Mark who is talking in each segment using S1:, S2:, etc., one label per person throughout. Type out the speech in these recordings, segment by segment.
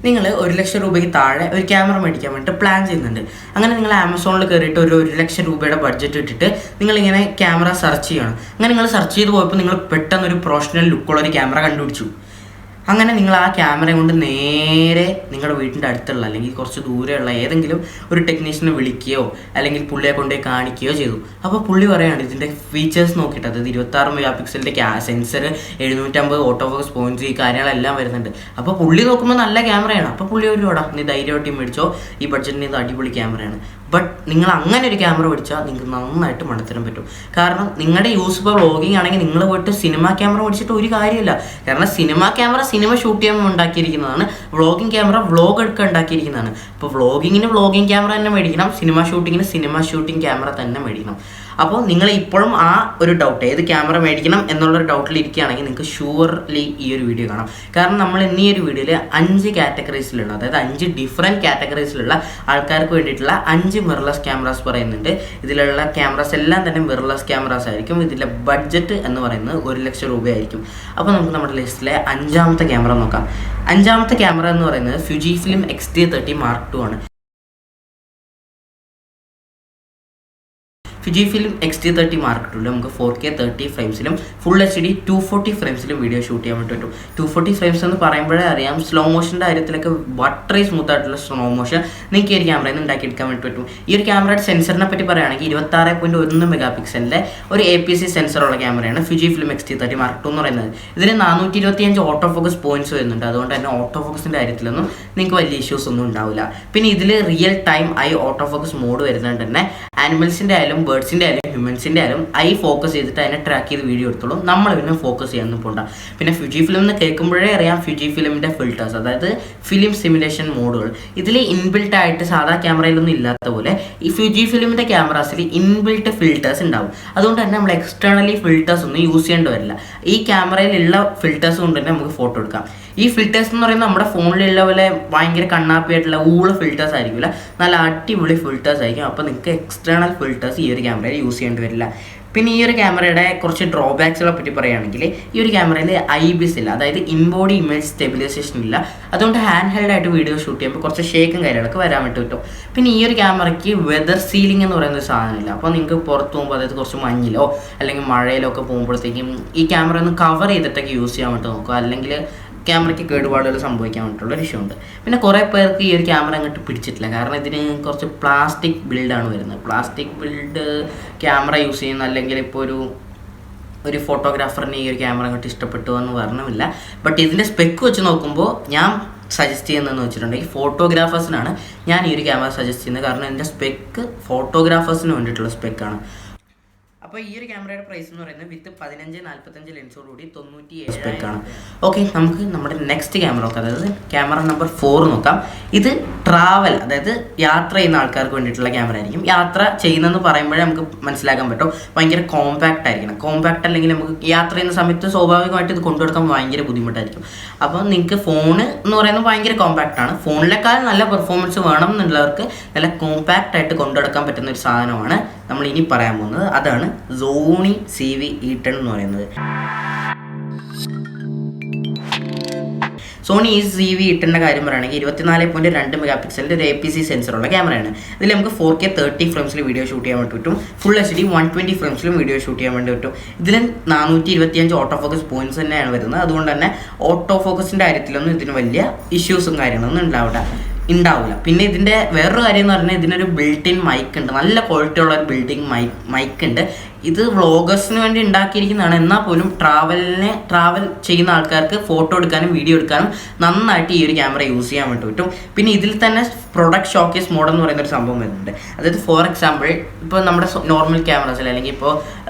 S1: നിങ്ങൾ 1,00,000 രൂപയ്ക്ക് താഴെ ഒരു ക്യാമറ മേടിക്കാൻ വേണ്ടിയിട്ട് പ്ലാൻ ചെയ്യുന്നുണ്ട്. അങ്ങനെ നിങ്ങൾ ആമസോണിൽ കയറിയിട്ട് ഒരു 1,00,000 രൂപയുടെ ബഡ്ജറ്റ് ഇട്ടിട്ട് നിങ്ങളിങ്ങനെ ക്യാമറ സെർച്ച് ചെയ്യണം. അങ്ങനെ നിങ്ങൾ സെർച്ച് ചെയ്ത് പോയപ്പോൾ നിങ്ങൾ പെട്ടെന്ന് ഒരു പ്രൊഫഷണൽ ലുക്കുള്ള ഒരു ക്യാമറ കണ്ടുപിടിച്ചു. അങ്ങനെ നിങ്ങൾ ആ ക്യാമറ കൊണ്ട് നേരെ നിങ്ങളുടെ വീട്ടിൻ്റെ അടുത്തുള്ള അല്ലെങ്കിൽ കുറച്ച് ദൂരെയുള്ള ഏതെങ്കിലും ഒരു ടെക്നീഷ്യനെ വിളിക്കുകയോ അല്ലെങ്കിൽ പുള്ളിയെ കൊണ്ടുപോയി കാണിക്കുകയോ ചെയ്തു. അപ്പോൾ പുള്ളി പറയുകയാണ് ഇതിൻ്റെ ഫീച്ചേഴ്സ് നോക്കിയിട്ട്, അതായത് 26 മെഗാ പിക്സലിൻ്റെ സെൻസർ, 750 ഓട്ടോ ഫോക്കസ് പോയിൻറ്റ്സ്, ഈ കാര്യങ്ങളെല്ലാം വരുന്നുണ്ട്. അപ്പോൾ പുള്ളി നോക്കുമ്പോൾ നല്ല ക്യാമറയാണ്. അപ്പോൾ പുള്ളി ഒരു നീ ധൈര്യമായിട്ട് മേടിച്ചോ, ഈ ബഡ്ജറ്റിന് ഇത് അടിപൊളി ക്യാമറയാണ്. ബട്ട് നിങ്ങൾ അങ്ങനെ ഒരു ക്യാമറ മേടിച്ചാൽ നിങ്ങൾക്ക് നന്നായിട്ട് മണ്ടത്തരം പറ്റും. കാരണം നിങ്ങളുടെ യൂസ് ഇപ്പോൾ വ്ളോഗിങ് ആണെങ്കിൽ നിങ്ങൾ പോയിട്ട് സിനിമ ക്യാമറ മേടിച്ചിട്ട് ഒരു കാര്യമില്ല. കാരണം സിനിമ ക്യാമറ സിനിമ ഷൂട്ട് ചെയ്യാൻ ഉണ്ടാക്കിയിരിക്കുന്നതാണ്, വ്ളോഗിങ് ക്യാമറ വ്ളോഗ് എടുക്കാൻ ഉണ്ടാക്കിയിരിക്കുന്നതാണ്. ഇപ്പോൾ വ്ളോഗിങ്ങിന് വ്ളോഗിങ് ക്യാമറ തന്നെ മേടിക്കണം, സിനിമ ഷൂട്ടിങ്ങിന് സിനിമ ഷൂട്ടിംഗ് ക്യാമറ തന്നെ മേടിക്കണം. അപ്പോൾ നിങ്ങൾ ഇപ്പോഴും ആ ഒരു ഡൗട്ട്, ഏത് ക്യാമറ മേടിക്കണം എന്നുള്ളൊരു ഡൗട്ടിൽ ഇരിക്കുകയാണെങ്കിൽ നിങ്ങൾക്ക് ഷുവർലി ഈ ഒരു വീഡിയോ കാണാം. കാരണം നമ്മൾ ഇന്ന് ഈ ഒരു വീഡിയോയിൽ 5 കാറ്റഗറീസിലുള്ള, അതായത് 5 ഡിഫറെൻറ്റ് കാറ്റഗറീസിലുള്ള ആൾക്കാർക്ക് വേണ്ടിയിട്ടുള്ള 5 മിറർലെസ് ക്യാമറാസ് പറയുന്നുണ്ട്. ഇതിലുള്ള ക്യാമറാസ് എല്ലാം തന്നെ മിറർലെസ് ക്യാമറാസ് ആയിരിക്കും. ഇതിലെ ബഡ്ജറ്റ് എന്ന് പറയുന്നത് 1,00,000 രൂപയായിരിക്കും. അപ്പോൾ നമുക്ക് നമ്മുടെ ലിസ്റ്റിലെ 5ാമത്തെ ക്യാമറ നോക്കാം. 5ാമത്തെ ക്യാമറ എന്ന് പറയുന്നത് ഫുജിഫിലിം X-T30 Mark II ആണ്. ഫുജിഫിലിം X-T30 Mark II നമുക്ക് 4K 30 ഫ്രെയിംസിലും ഫുൾ HD 240 ഫ്രെയിംസിലും വീഡിയോ ഷൂട്ട് ചെയ്യാൻ പറ്റും. 240 ഫ്രെയിംസ് എന്ന് പറയുമ്പോഴേ അറിയാം, സ്ലോ മോഷൻ്റെ കാര്യത്തിലൊക്കെ ബട്ടറി സ്മൂത്ത് ആയിട്ടുള്ള സ്ലോ മോഷൻ നിങ്ങൾക്ക് ഈ ഒരു ക്യാമറയിൽ നിന്ന് ഉണ്ടാക്കിയെടുക്കാൻ വേണ്ടി പറ്റും. ഈ ഒരു ക്യാമറയുടെ സെൻസറിനെ പറ്റി പറയുകയാണെങ്കിൽ 26.1 മെഗാ പിക്സലിൻ്റെ ഒരു APS സെൻസറുള്ള ക്യാമറയാണ് ഫുജിഫിലിം X-T30 Mark II എന്ന് പറയുന്നത്. ഇതിന് 425 ഓട്ടോ ഫോക്കസ് പോയിന്റ്സ് വരുന്നുണ്ട്. അതുകൊണ്ട് തന്നെ ഓട്ടോ ഫോക്കസിൻ്റെ കാര്യത്തിലൊന്നും നിങ്ങൾക്ക് വലിയ ഇഷ്യൂസ് ഒന്നും ഉണ്ടാവില്ല. പിന്നെ ഇതിൽ real time auto focus mode വരുന്നുണ്ട് തന്നെ. ആനിമൽസിൻ്റെ ആയാലും ബേർഡ്സിൻ്റെ ആയാലും ഹ്യൂമൻസിൻ്റെ ആയാലും ഫോക്കസ് ചെയ്തിട്ട് അതിനെ ട്രാക്ക് ചെയ്ത് വീഡിയോ എടുത്തോളും. നമ്മൾ പിന്നെ ഫോക്കസ് ചെയ്യാനൊന്നും പോണ്ട. പിന്നെ ഫുജിഫിലിം എന്ന് കേൾക്കുമ്പോഴേ അറിയാം ഫുജിഫിലിമിൻ്റെ ഫിൽറ്റേഴ്സ്, അതായത് ഫിലിം സിമുലേഷൻ മോഡുകൾ ഇതിൽ ഇൻബിൽട്ട് ആയിട്ട് സാധാ ക്യാമറയിലൊന്നും ഇല്ലാത്ത പോലെ ഈ ഫുജിഫിലിമിൻ്റെ ക്യാമറാസിൽ ഇൻബിൽട്ട് ഫിൽറ്റേഴ്സ് ഉണ്ടാവും. അതുകൊണ്ട് തന്നെ നമ്മൾ എക്സ്റ്റേണലി ഫിൽറ്റേഴ്സ് ഒന്നും യൂസ് ചെയ്യേണ്ടി വരില്ല. ഈ ക്യാമറയിലുള്ള ഫിൽറ്റേഴ്സ് കൊണ്ട് തന്നെ നമുക്ക് ഫോട്ടോ എടുക്കാം. ഈ ഫിൽറ്റേഴ്സ് എന്ന് പറയുന്നത് നമ്മുടെ ഫോണിലുള്ള പോലെ ഭയങ്കര കണ്ണാപ്പിയായിട്ടുള്ള ഫിൽറ്റേഴ്സ് ആയിരിക്കില്ല, നല്ല അടിപൊളി ഫിൽറ്റേഴ്സ് ആയിരിക്കും. അപ്പോൾ നിങ്ങൾക്ക് എക്സ്റ്റേണൽ ഫിൽറ്റേഴ്സ് ഈ ഒരു ക്യാമറയിൽ യൂസ് ചെയ്യേണ്ടി വരില്ല. പിന്നെ ഈ ഒരു ക്യാമറയുടെ കുറച്ച് ഡ്രോബാക്സുകളെ പറ്റി പറയുകയാണെങ്കിൽ ഈ ഒരു ക്യാമറയിൽ IBIS ഇല്ല, അതായത് ഇൻബോഡി ഇമേജ് സ്റ്റെബിലൈസേഷൻ ഇല്ല. അതുകൊണ്ട് ഹാൻഡ് ഹെൽഡ് ആയിട്ട് വീഡിയോ ഷൂട്ട് ചെയ്യുമ്പോൾ കുറച്ച് ഷേക്കും കാര്യങ്ങളൊക്കെ വരാൻ വേണ്ടി പറ്റും. പിന്നെ ഈ ഒരു ക്യാമറയ്ക്ക് വെതർ സീലിംഗ് എന്ന് പറയുന്ന ഒരു സാധനമില്ല. അപ്പോൾ നിങ്ങൾക്ക് പുറത്ത് പോകുമ്പോൾ, അതായത് കുറച്ച് മഞ്ഞിലോ അല്ലെങ്കിൽ മഴയിലോ ഒക്കെ പോകുമ്പോഴത്തേക്കും ഈ ക്യാമറ ഒന്ന് കവർ ചെയ്തിട്ടൊക്കെ യൂസ് ചെയ്യാൻ വേണ്ടി നോക്കുക, അല്ലെങ്കിൽ ക്യാമറയ്ക്ക് കേടുപാടുകൾ സംഭവിക്കാൻ വേണ്ടിയിട്ടുള്ള ഒരു ഇഷ്യൂ ഉണ്ട്. പിന്നെ കുറേ പേർക്ക് ഈ ഒരു ക്യാമറ അങ്ങോട്ട് പിടിച്ചിട്ടില്ല, കാരണം ഇതിന് കുറച്ച് പ്ലാസ്റ്റിക് ബിൽഡാണ് വരുന്നത്. പ്ലാസ്റ്റിക് ബിൽഡ് ക്യാമറ യൂസ് ചെയ്യുന്ന, അല്ലെങ്കിൽ ഇപ്പോൾ ഒരു ഫോട്ടോഗ്രാഫറിന് ഈ ഒരു ക്യാമറ അങ്ങോട്ട് ഇഷ്ടപ്പെട്ടു എന്ന് പറഞ്ഞില്ല. ബട്ട് ഇതിൻ്റെ സ്പെക്ക് വെച്ച് നോക്കുമ്പോൾ ഞാൻ സജസ്റ്റ് ചെയ്യുന്നതെന്ന് വെച്ചിട്ടുണ്ടെങ്കിൽ ഫോട്ടോഗ്രാഫേഴ്സിനാണ് ഞാൻ ഈ ഒരു ക്യാമറ സജസ്റ്റ് ചെയ്യുന്നത്. കാരണം ഇതിൻ്റെ സ്പെക്ക് ഫോട്ടോഗ്രാഫേഴ്സിന് വേണ്ടിയിട്ടുള്ള സ്പെക്കാണ്. അപ്പോൾ ഈ ഒരു ക്യാമറയുടെ പ്രൈസ് എന്ന് പറയുന്നത് വിത്ത് 15-45 ലെൻസോടുകൂടി 97 സ്പെക്കാണ്. ഓക്കെ, നമുക്ക് നമ്മുടെ നെക്സ്റ്റ് ക്യാമറ നോക്കാം. അതായത് ക്യാമറ നമ്പർ 4 നോക്കാം. ഇത് ട്രാവൽ, അതായത് യാത്ര ചെയ്യുന്ന ആൾക്കാർക്ക് വേണ്ടിയിട്ടുള്ള ക്യാമറ ആയിരിക്കും. യാത്ര ചെയ്യുന്നതെന്ന് പറയുമ്പോഴേ നമുക്ക് മനസ്സിലാക്കാൻ പറ്റും, ഭയങ്കര കോമ്പാക്റ്റ് ആയിരിക്കണം. കോമ്പാക്റ്റ് അല്ലെങ്കിൽ നമുക്ക് യാത്ര ചെയ്യുന്ന സമയത്ത് സ്വാഭാവികമായിട്ട് ഇത് കൊണ്ടുകൊടുക്കാൻ ഭയങ്കര ബുദ്ധിമുട്ടായിരിക്കും. അപ്പോൾ നിങ്ങൾക്ക് ഫോണ് എന്ന് പറയുന്നത് ഭയങ്കര കോമ്പാക്റ്റ് ആണ്. ഫോണിനേക്കാൾ നല്ല പെർഫോമൻസ് വേണം എന്നുള്ളവർക്ക് നല്ല കോമ്പാക്റ്റ് ആയിട്ട് കൊണ്ടുനടക്കാൻ പറ്റുന്ന ഒരു സാധനമാണ് നമ്മൾ ഇനി പറയാൻ പോകുന്നത്. അതാണ് സോണി CV-E10 എന്ന് പറയുന്നത്. സോണി CV-E10 കാര്യം പറയുകയാണെങ്കിൽ 24.2 മെഗാ പിക്സലിൻ്റെ ഒരു APS സെൻസറുള്ള ക്യാമറയാണ്. ഇതിൽ നമുക്ക് 4K 30 ഫ്രെയിംസിൽ വീഡിയോ ഷൂട്ട് ചെയ്യാൻ വേണ്ടി പറ്റും. ഫുൾ HD 120 ഫ്രെയിംസിലും വീഡിയോ ഷൂട്ട് ചെയ്യാൻ വേണ്ടി പറ്റും. ഇതിൽ 425 ഓട്ടോ ഫോക്കസ് പോയിന്റ്സ് തന്നെയാണ് വരുന്നത്. അതുകൊണ്ട് തന്നെ ഓട്ടോ ഫോക്കസിൻ്റെ കാര്യത്തിലൊന്നും ഇതിന് വലിയ ഇഷ്യൂസും കാര്യങ്ങളൊന്നും ഉണ്ടാവില്ല. പിന്നെ ഇതിൻ്റെ വേറൊരു കാര്യം എന്ന് പറഞ്ഞാൽ ഇതിനൊരു ബിൽറ്റ് ഇൻ മൈക്ക് ഉണ്ട്, നല്ല ക്വാളിറ്റി ഉള്ള ഒരു ബിൽറ്റ് ഇൻ മൈക്ക് ഉണ്ട്. ഇത് വ്ളോഗേഴ്സിന് വേണ്ടി ഉണ്ടാക്കിയിരിക്കുന്നതാണ്. എന്നാൽ പോലും ട്രാവൽ ചെയ്യുന്ന ആൾക്കാർക്ക് ഫോട്ടോ എടുക്കാനും വീഡിയോ എടുക്കാനും നന്നായിട്ട് ഈ ഒരു ക്യാമറ യൂസ് ചെയ്യാൻ വേണ്ടി പറ്റും. പിന്നെ ഇതിൽ തന്നെ പ്രൊഡക്റ്റ് ഷോക്കേസ് മോഡ് എന്ന് പറയുന്ന ഒരു സംഭവം വരുന്നുണ്ട്. അതായത് ഫോർ എക്സാമ്പിൾ ഇപ്പോൾ നമ്മുടെ നോർമൽ ക്യാമറാസിൽ അല്ലെങ്കിൽ ഇപ്പോൾ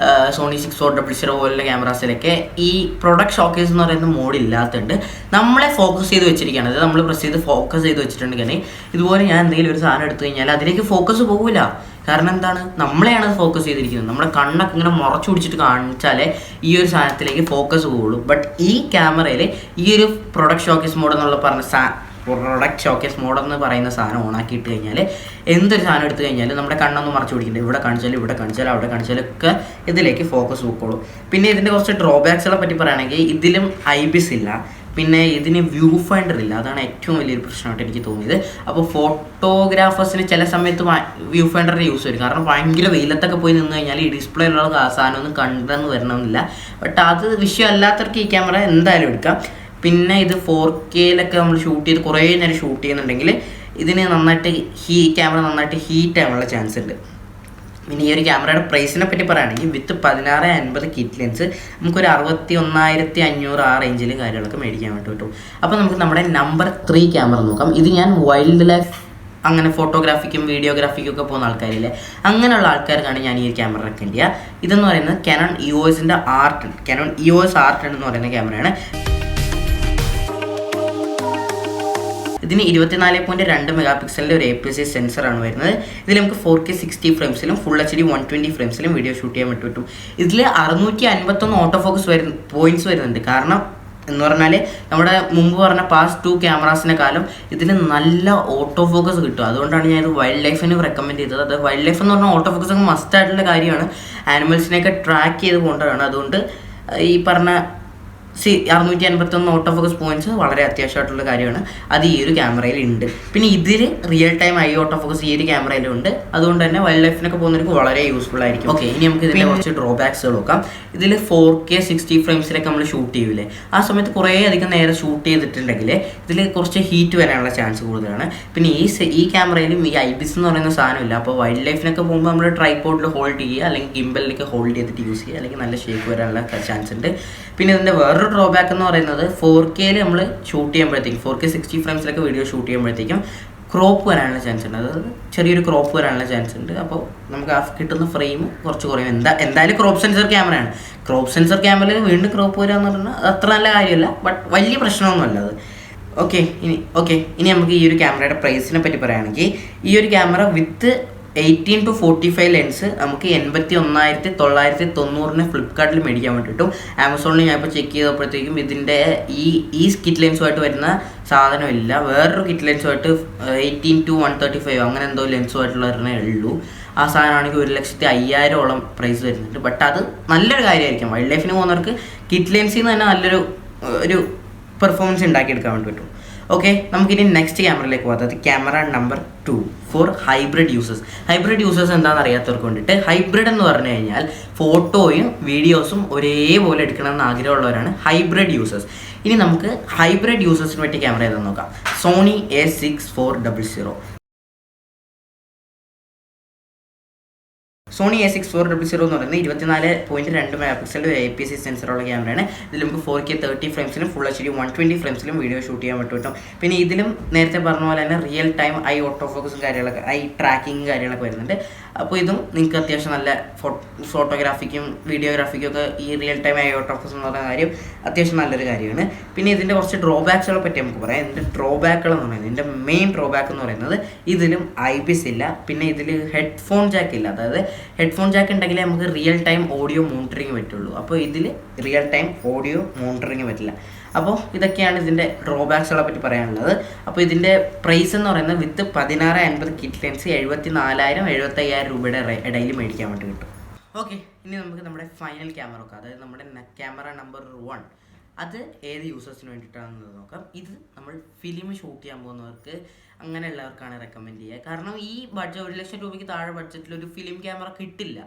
S1: സോണി 6400 പോലുള്ള ക്യാമറാസിലൊക്കെ ഈ പ്രൊഡക്റ്റ് ഷോക്കേസ് എന്ന് പറയുന്ന മോഡ് ഇല്ലാത്തതുണ്ട്. നമ്മളെ ഫോക്കസ് ചെയ്ത് വെച്ചിരിക്കുകയാണ്. അതായത് നമ്മൾ പ്രസ് ചെയ്ത് ഫോക്കസ് ചെയ്ത് വെച്ചിട്ടുണ്ടെങ്കിൽ ഇതുപോലെ ഞാൻ എന്തെങ്കിലും ഒരു സാധനം എടുത്തു കഴിഞ്ഞാൽ അതിലേക്ക് ഫോക്കസ് പോകില്ല. കാരണം എന്താണ്, നമ്മളെയാണ് അത് ഫോക്കസ് ചെയ്തിരിക്കുന്നത്. നമ്മുടെ കണ്ണൊക്കെ ഇങ്ങനെ മുറച്ചു പിടിച്ചിട്ട് കാണിച്ചാലേ ഈ ഒരു സാധനത്തിലേക്ക് ഫോക്കസ് പോകുള്ളൂ. ബട്ട് ഈ ക്യാമറയിൽ ഈ ഒരു പ്രൊഡക്റ്റ് ഷോക്കേസ് മോഡ് എന്നുള്ള പ്രൊഡക്റ്റ് ഷോക്കേസ് മോഡ് എന്ന് പറയുന്ന സാധനം ഓണാക്കിയിട്ട് കഴിഞ്ഞാൽ എന്തൊരു സാധനം എടുത്തു കഴിഞ്ഞാൽ നമ്മുടെ കണ്ണൊന്നും മറച്ചു പിടിക്കില്ല. ഇവിടെ കാണിച്ചാലും അവിടെ കാണിച്ചാലൊക്കെ ഇതിലേക്ക് ഫോക്കസ് പോയിക്കോളൂ. പിന്നെ ഇതിൻ്റെ കുറച്ച് ഡ്രോബാക്സുകളെ പറ്റി പറയുകയാണെങ്കിൽ ഇതിലും IBIS ഇല്ല. പിന്നെ ഇതിന് വ്യൂ ഫൈൻഡർ ഇല്ല, അതാണ് ഏറ്റവും വലിയൊരു പ്രശ്നമായിട്ട് എനിക്ക് തോന്നിയത്. അപ്പോൾ ഫോട്ടോഗ്രാഫേഴ്സിന് ചില സമയത്ത് വ്യൂ ഫൈൻഡറിൻ്റെ യൂസ് വരും, കാരണം ഭയങ്കര വെയിലത്തൊക്കെ പോയി നിന്ന് കഴിഞ്ഞാൽ ഈ ഡിസ്പ്ലേയിലുള്ള സാധനമൊന്നും കണ്ടെന്ന് വരണമെന്നില്ല. ബട്ട് അത് വിഷയമല്ലാത്തവർക്ക് ഈ ക്യാമറ എന്തായാലും എടുക്കാം. പിന്നെ ഇത് 4K നമ്മൾ ഷൂട്ട് ചെയ്ത് കുറേ നേരം ഷൂട്ട് ചെയ്യുന്നുണ്ടെങ്കിൽ ഇതിന് നന്നായിട്ട് ക്യാമറ നന്നായിട്ട് ഹീറ്റ് ആവാനുള്ള ചാൻസ് ഉണ്ട്. പിന്നെ ഈ ഒരു ക്യാമറയുടെ പ്രൈസിനെ പറ്റി പറയുകയാണെങ്കിൽ വിത്ത് 1650 കിറ്റ് ലെൻസ് നമുക്കൊരു 61,500 ആ റേഞ്ചിൽ കാര്യങ്ങളൊക്കെ മേടിക്കാൻ വേണ്ടി പറ്റും. അപ്പോൾ നമുക്ക് നമ്മുടെ നമ്പർ 3 ക്യാമറ നോക്കാം. ഇത് ഞാൻ വൈൽഡ് ലൈഫ് അങ്ങനെ ഫോട്ടോഗ്രാഫിക്കും വീഡിയോഗ്രാഫിക്കും ഒക്കെ പോകുന്ന ആൾക്കാരില്ലേ, അങ്ങനെയുള്ള ആൾക്കാർക്കാണ് ഞാൻ ഈ ക്യാമറ റെക്കമെൻഡ് ചെയ്യുക. ഇതെന്ന് പറയുന്നത് Canon EOSൻ്റെ Canon EOS R10 എന്ന് പറയുന്ന ക്യാമറയാണ്. ഇതിന് 24.2 മെഗാ പിക്സലിൻ്റെ ഒരു APS-C സെൻസറാണ് വരുന്നത്. ഇതിൽ നമുക്ക് 4K 60 ഫ്രെയിംസിലും ഫുൾ HD 120 ഫ്രെയിംസിലും വീഡിയോ ഷൂട്ട് ചെയ്യാൻ പറ്റും. ഇതിൽ 651 ഓട്ടോ ഫോക്കസ് പോയിന്റ്സ് വരുന്നുണ്ട്. കാരണം എന്ന് പറഞ്ഞാൽ നമ്മുടെ മുമ്പ് പറഞ്ഞ പാസ്റ്റ് 2 ക്യാമറാസിനെക്കാളും ഇതിൽ നല്ല ഓട്ടോ ഫോക്കസ് കിട്ടും. അതുകൊണ്ടാണ് ഞാൻ ഇത് വൈൽഡ് ലൈഫിന് റെക്കമെൻഡ് ചെയ്തത്. അത് വൈൽഡ് ലൈഫ് എന്ന് പറഞ്ഞാൽ ഓട്ടോ ഫോക്കസ് ഒക്കെ മസ്റ്റ് ആയിട്ടുള്ള കാര്യമാണ്. ആനിമൽസിനെയൊക്കെ ട്രാക്ക് ചെയ്ത് കൊണ്ടുവരാണ്. അതുകൊണ്ട് ഈ പറഞ്ഞ 651 ഓട്ടോ ഫോക്കസ് പോയിന്റ്സ് വളരെ അത്യാവശ്യമായിട്ടുള്ള കാര്യമാണ്. അത് ഈ ഒരു ക്യാമറയിൽ ഉണ്ട്. പിന്നെ ഇതിൽ റിയൽ ടൈം ഓട്ടോ ഫോക്കസ് ഈ ഒരു ക്യാമറയിലും ഉണ്ട്. അതുകൊണ്ട് തന്നെ വൈൽഡ് ലൈഫിനൊക്കെ പോകുന്നവർക്ക് വളരെ യൂസ്ഫുൾ ആയിരിക്കും. ഓക്കെ, ഇനി നമുക്ക് ഇതിൻ്റെ കുറച്ച് ഡ്രോബാക്സുകൾ നോക്കാം. ഇതിൽ 4K 60 ഫ്രെയിംസിലൊക്കെ നമ്മൾ ഷൂട്ട് ചെയ്യൂലേ, ആ സമയത്ത് കുറേ അധികം നേരം ഷൂട്ട് ചെയ്തിട്ടുണ്ടെങ്കിൽ ഇതിൽ കുറച്ച് ഹീറ്റ് വരാനുള്ള ചാൻസ് കൂടുതലാണ്. പിന്നെ ഈ ക്യാമറയിലും ഈ IBIS എന്ന് പറയുന്ന സാധനമില്ല. അപ്പോൾ വൈൽഡ് ലൈഫിനൊക്കെ പോകുമ്പോൾ നമ്മൾ ട്രൈപോഡിൽ ഹോൾഡ് ചെയ്യുക, അല്ലെങ്കിൽ ഗിംബലിലൊക്കെ ഹോൾഡ് ചെയ്തിട്ട് യൂസ് ചെയ്യുക, അല്ലെങ്കിൽ നല്ല ഷേക്ക് വരാനുള്ള ചാൻസ് ഉണ്ട്. പിന്നെ ഇതിൻ്റെ വേറൊരു ഡ്രോബാക്ക് എന്ന് പറയുന്നത് 4K നമ്മൾ ഷൂട്ട് ചെയ്യുമ്പോഴത്തേക്കും 4K 60 ഫ്രെയിംസിലൊക്കെ വീഡിയോ ഷൂട്ട് ചെയ്യുമ്പോഴത്തേക്കും ക്രോപ്പ് വരാനുള്ള ചാൻസ് ഉണ്ട്. അതായത് ചെറിയൊരു ക്രോപ്പ് വരാനുള്ള ചാൻസ് ഉണ്ട്. അപ്പോൾ നമുക്ക് ആ കിട്ടുന്ന ഫ്രെയിം കുറച്ച് കുറയും. എന്തായാലും ക്രോപ്പ് സെൻസർ ക്യാമറയാണ്. ക്രോപ്പ് സെൻസർ ക്യാമറയിൽ വീണ്ടും ക്രോപ്പ് വരിക എന്ന് പറഞ്ഞാൽ അത്ര നല്ല കാര്യമല്ല, ബട്ട് വലിയ പ്രശ്നമൊന്നുമല്ല അത്. ഓക്കെ, ഇനി നമുക്ക് ഈ ഒരു ക്യാമറയുടെ പ്രൈസിനെ പറ്റി പറയുകയാണെങ്കിൽ ഈ ഒരു ക്യാമറ വിത്ത് 18 to 45 ലെൻസ് നമുക്ക് 81,990 ഫ്ലിപ്കാർട്ടിൽ മേടിക്കാൻ വേണ്ടിയിട്ടും ആമസോണിൽ ഞാൻ ഇപ്പോൾ ചെക്ക് ചെയ്തപ്പോഴത്തേക്കും ഇതിൻ്റെ ഈ കിറ്റ് ലെൻസുമായിട്ട് വരുന്ന സാധനമില്ല. വേറൊരു കിറ്റ് ലെൻസുമായിട്ട് 18 to 135 അങ്ങനെ എന്തോ ലെൻസുമായിട്ടുള്ളവരെ ഉള്ളൂ. ആ സാധനമാണെങ്കിൽ 1,05,000 പ്രൈസ് വരുന്നുണ്ട്. ബട്ട് അത് നല്ലൊരു കാര്യമായിരിക്കും. വൈൽഡ് ലൈഫിന് പോകുന്നവർക്ക് കിറ്റ് ലെൻസിൽ നിന്ന് തന്നെ നല്ലൊരു പെർഫോമൻസ് ഉണ്ടാക്കിയെടുക്കാൻ വേണ്ടി പറ്റും. ഓക്കെ, നമുക്കിനി നെക്സ്റ്റ് ക്യാമറയിലേക്ക് പോകാം. അതായത് camera number 2 for hybrid users. Hybrid users എന്താണെന്ന് അറിയാത്തവർക്ക് വേണ്ടിയിട്ട്, ഹൈബ്രിഡ് എന്ന് പറഞ്ഞു കഴിഞ്ഞാൽ ഫോട്ടോയും വീഡിയോസും ഒരേപോലെ എടുക്കണമെന്ന് ആഗ്രഹമുള്ളവരാണ് ഹൈബ്രിഡ് യൂസേഴ്സ്. ഇനി നമുക്ക് ഹൈബ്രിഡ് യൂസേഴ്സിന് പറ്റിയ ക്യാമറ ഏതാണെന്ന് നോക്കാം. Sony A6400. സോണി A6400 എന്ന് പറയുന്നത് 24.2 മെഗാ പിക്സലിൻ്റെ ഒരു APS-C സെൻസറുള്ള ക്യാമറയാണ്. ഇതിൽ നമുക്ക് 4K 30 ഫ്രെയിംസിലും ഫുൾ HD 120 ഫ്രെയിംസിലും വീഡിയോ ഷൂട്ട് ചെയ്യാൻ പറ്റും. പിന്നെ ഇതിലും നേരത്തെ പറഞ്ഞ പോലെ തന്നെ റിയൽ ടൈം ഓട്ടോ ഫോക്കസും കാര്യങ്ങളൊക്കെ ട്രാക്കിങ്ങും കാര്യങ്ങളൊക്കെ വരുന്നുണ്ട്. അപ്പോൾ ഇതും നിങ്ങൾക്ക് അത്യാവശ്യം നല്ല ഫോട്ടോഗ്രാഫിക്കും വീഡിയോഗ്രാഫിക്കും ഒക്കെ ഈ റിയൽ ടൈം ഓട്ടോ ഫോക്കസ് എന്ന് പറയുന്ന കാര്യം അത്യാവശ്യം നല്ലൊരു കാര്യമാണ്. പിന്നെ ഇതിൻ്റെ കുറച്ച് ഡ്രോബാക്സുകളെ പറ്റി നമുക്ക് പറയാം. ഇതിൻ്റെ ഡ്രോബാക്കുകൾ എന്ന് പറയുന്നത്, ഇതിൻ്റെ മെയിൻ ഡ്രോബാക്ക് എന്ന് പറയുന്നത് ഇതിലും IBIS ഇല്ല. പിന്നെ ഇതിൽ ഹെഡ്ഫോൺ ജാക്ക് ഇല്ല. അതായത് ഹെഡ്ഫോൺ ജാക്ക് ഉണ്ടെങ്കിലേ നമുക്ക് റിയൽ ടൈം ഓഡിയോ മോണിറ്ററിങ് പറ്റുള്ളൂ. അപ്പോൾ ഇതിൽ റിയൽ ടൈം ഓഡിയോ മോണിറ്ററിങ് പറ്റില്ല. അപ്പോൾ ഇതൊക്കെയാണ് ഇതിൻ്റെ ഡ്രോബാക്സുകളെ പറ്റി പറയാനുള്ളത്. അപ്പോൾ ഇതിൻ്റെ പ്രൈസ് എന്ന് പറയുന്നത് വിത്ത് 1650 കിറ്റ് ലെൻസ് 74,000-75,000 രൂപയുടെ ഇടയിൽ മേടിക്കാൻ വേണ്ടി കിട്ടും. ഓക്കെ, ഇനി നമുക്ക് നമ്മുടെ ഫൈനൽ ക്യാമറ നോക്കാം. അതായത് നമ്മുടെ ക്യാമറ നമ്പർ 1. അത് ഏത് യൂസേഴ്സിന് വേണ്ടിയിട്ടാണെന്ന് നോക്കാം. ഇത് നമ്മൾ ഫിലിം ഷൂട്ട് ചെയ്യാൻ പോകുന്നവർക്ക് അങ്ങനെയുള്ളവർക്കാണ് റെക്കമെൻഡ് ചെയ്യുക. കാരണം ഈ ബഡ്ജറ്റ് 1 ലക്ഷം രൂപയ്ക്ക് താഴെ ബഡ്ജറ്റിൽ ഒരു ഫിലിം ക്യാമറ കിട്ടില്ല,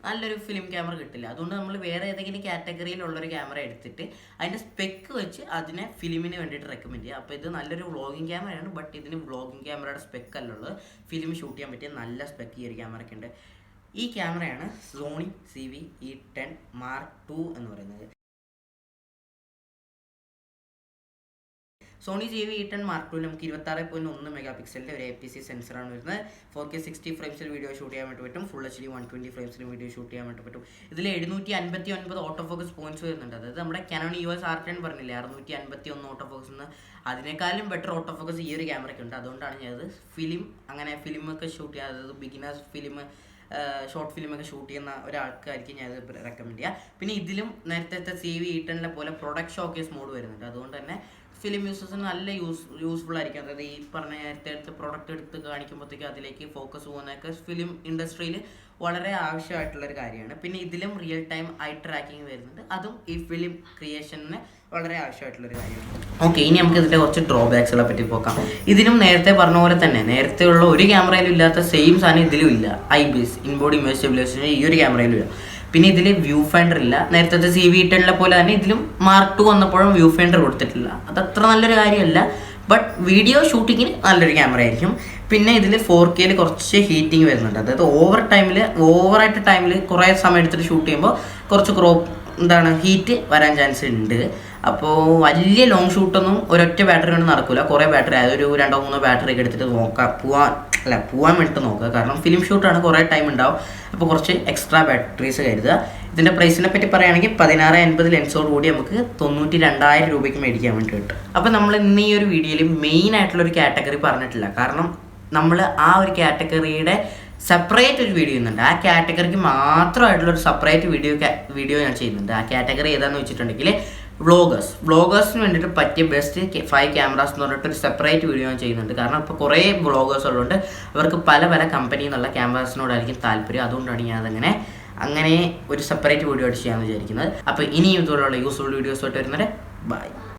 S1: നല്ലൊരു ഫിലിം ക്യാമറ കിട്ടില്ല. അതുകൊണ്ട് നമ്മൾ വേറെ ഏതെങ്കിലും കാറ്റഗറിയിലുള്ളൊരു ക്യാമറ എടുത്തിട്ട് അതിൻ്റെ സ്പെക്ക് വെച്ച് അതിനെ ഫിലിമിന് വേണ്ടിയിട്ട് റെക്കമെൻഡ് ചെയ്യുക. അപ്പോൾ ഇത് നല്ലൊരു വ്ളോഗിങ് ക്യാമറയാണ്. ബട്ട് ഇതിന് വ്ളോഗിങ് ക്യാമറയുടെ സ്പെക്ക് അല്ലുള്ളത്, ഫിലിം ഷൂട്ട് ചെയ്യാൻ പറ്റിയ നല്ല സ്പെക്ക് ഈ ഒരു ക്യാമറയ്ക്ക് ഉണ്ട്. ഈ ക്യാമറയാണ് സോണി CV-E10 Mark II എന്ന് പറയുന്നത്. സോണി CV-E10 Mark II നമുക്ക് 26.1 മെഗാ പിക്സലിൻ്റെ ഒരു APS-C സെൻസറാണ് വരുന്നത്. 4K 60 ഫ്രെയിംസിൽ വീഡിയോ ഷൂട്ട് ചെയ്യാൻ വേണ്ടി പറ്റും. ഫുൾ HD 120 ഫ്രെയിംസിൽ വീഡിയോ ഷൂട്ട് ചെയ്യാൻ വേണ്ടി പറ്റും. ഇതിൽ 759 ഓട്ടോ ഫോക്കസ് പോയിന്റ്സ് വരുന്നുണ്ട്. അതായത് നമ്മുടെ Canon EOS R10 പറഞ്ഞില്ലേ 651 ഓട്ടോ ഫോക്കസ് എന്ന്, അതിനേക്കാളും ബെറ്റർ ഓട്ടോ ഫോക്കസ് ഈ ഒരു ക്യാമറയ്ക്ക് ഉണ്ട്. അതുകൊണ്ടാണ് ഞാനത് ഫിലിമൊക്കെ ഷൂട്ട് ചെയ്യുക, അതായത് ബിഗിനേഴ്സ് ഫിലിം ഷോർട്ട് ഫിലിമൊക്കെ ഷൂട്ട് ചെയ്യുന്ന ഒരാൾക്കായിരിക്കും ഞാനത് റെക്കമെൻഡ് ചെയ്യുക. പിന്നെ ഇതിലും നേരത്തെ CV-E10 പോലെ പ്രൊഡക്റ്റ് ഷോക്കേസ് മോഡ് വരുന്നുണ്ട്. അതുകൊണ്ട് തന്നെ ഫിലിം യൂസേഴ്സിന് നല്ല യൂസ്ഫുൾ ആയിരിക്കും. അതായത് ഈ പറഞ്ഞ നേരത്തെ എടുത്ത് പ്രൊഡക്റ്റ് എടുത്ത് കാണിക്കുമ്പോഴത്തേക്ക് അതിലേക്ക് ഫോക്കസ് പോകുന്നതൊക്കെ ഫിലിം ഇൻഡസ്ട്രിയിൽ വളരെ ആവശ്യമായിട്ടുള്ളൊരു കാര്യമാണ്. പിന്നെ ഇതിലും റിയൽ ടൈം ഐ ട്രാക്കിങ് വരുന്നുണ്ട്, അതും ഈ ഫിലിം ക്രിയേഷന് വളരെ ആവശ്യമായിട്ടുള്ളൊരു കാര്യമാണ്. ഓക്കെ, ഇനി നമുക്ക് ഇതിൻ്റെ കുറച്ച് ഡ്രോബാക്സുകളെ പറ്റി നോക്കാം. ഇതിനും നേരത്തെ പറഞ്ഞ പോലെ തന്നെ നേരത്തെയുള്ള ഒരു ക്യാമറയിലും ഇല്ലാത്ത സെയിം സാധനം ഇതിലും ഇല്ല. IBIS ഇൻബോഡി ഇമേജ് സ്റ്റെബിലൈസേഷൻ ഈ ഒരു ക്യാമറയിലും ഇല്ല. പിന്നെ ഇതിൽ വ്യൂ ഫൈൻഡർ ഇല്ല. നേരത്തെ CV10 പോലെ തന്നെ ഇതിലും Mark 2 വന്നപ്പോഴും വ്യൂ ഫൈൻഡർ കൊടുത്തിട്ടില്ല. അത് അത്ര നല്ലൊരു കാര്യമല്ല, ബട്ട് വീഡിയോ ഷൂട്ടിങ്ങിന് നല്ലൊരു ക്യാമറ ആയിരിക്കും. പിന്നെ ഇതിൽ 4K കുറച്ച് ഹീറ്റിംഗ് വരുന്നുണ്ട്. അതായത് ഓവറായിട്ട് ടൈമിൽ കുറേ സമയം എടുത്തിട്ട് ഷൂട്ട് ചെയ്യുമ്പോൾ കുറച്ച് ഹീറ്റ് വരാൻ ചാൻസ് ഉണ്ട്. അപ്പോൾ വലിയ ലോങ് ഷൂട്ടൊന്നും ഒരൊറ്റ ബാറ്ററി കൊണ്ട് നടക്കില്ല. കുറേ ബാറ്ററി, അതായത് ഒരു 2-3 ബാറ്ററി ഒക്കെ എടുത്തിട്ട് പോകാൻ വേണ്ടിയിട്ട് നോക്കുക. കാരണം ഫിലിം ഷൂട്ടാണ്, കുറേ ടൈം ഉണ്ടാവും. അപ്പോൾ കുറച്ച് എക്സ്ട്രാ ബാറ്ററീസ് കരുതുക. ഇതിൻ്റെ പ്രൈസിനെ പറ്റി പറയുകയാണെങ്കിൽ 1650 ലെൻസോട് കൂടി നമുക്ക് 92,000 രൂപയ്ക്ക് മേടിക്കാൻ വേണ്ടി കിട്ടും. അപ്പോൾ നമ്മൾ ഇന്ന് ഈ ഒരു വീഡിയോയിൽ മെയിൻ ആയിട്ടുള്ളൊരു കാറ്റഗറി പറഞ്ഞിട്ടില്ല. കാരണം നമ്മൾ ആ ഒരു കാറ്റഗറിയുടെ സെപ്പറേറ്റ് ഒരു വീഡിയോ ചെയ്യുന്നുണ്ട്. ആ കാറ്റഗറിക്ക് മാത്രമായിട്ടുള്ളൊരു സെപ്പറേറ്റ് വീഡിയോ ഞാൻ ചെയ്യുന്നുണ്ട്. ആ കാറ്റഗറി ഏതാണെന്ന് വെച്ചിട്ടുണ്ടെങ്കിൽ വ്ളോഗേഴ്സിന് വേണ്ടിയിട്ട് പറ്റിയ ബെസ്റ്റ് 5 ക്യാമറാസ് എന്ന് പറഞ്ഞിട്ട് ഒരു സെപ്പറേറ്റ് വീഡിയോ ഞാൻ ചെയ്യുന്നുണ്ട്. കാരണം ഇപ്പോൾ കുറേ വ്ളോഗേഴ്സ് ഉള്ളതുകൊണ്ട് അവർക്ക് പല കമ്പനിയിൽ നിന്നുള്ള ക്യാമറാസിനോടായിരിക്കും താല്പര്യം. അതുകൊണ്ടാണ് ഞാൻ അങ്ങനെ ഒരു സെപ്പറേറ്റ് വീഡിയോ ആയിട്ട് ചെയ്യാമെന്ന് വിചാരിക്കുന്നത്. അപ്പോൾ ഇനിയും ഇതുപോലുള്ള യൂസ്ഫുൾ വീഡിയോസായിട്ട് വരുന്നത്. ബൈ.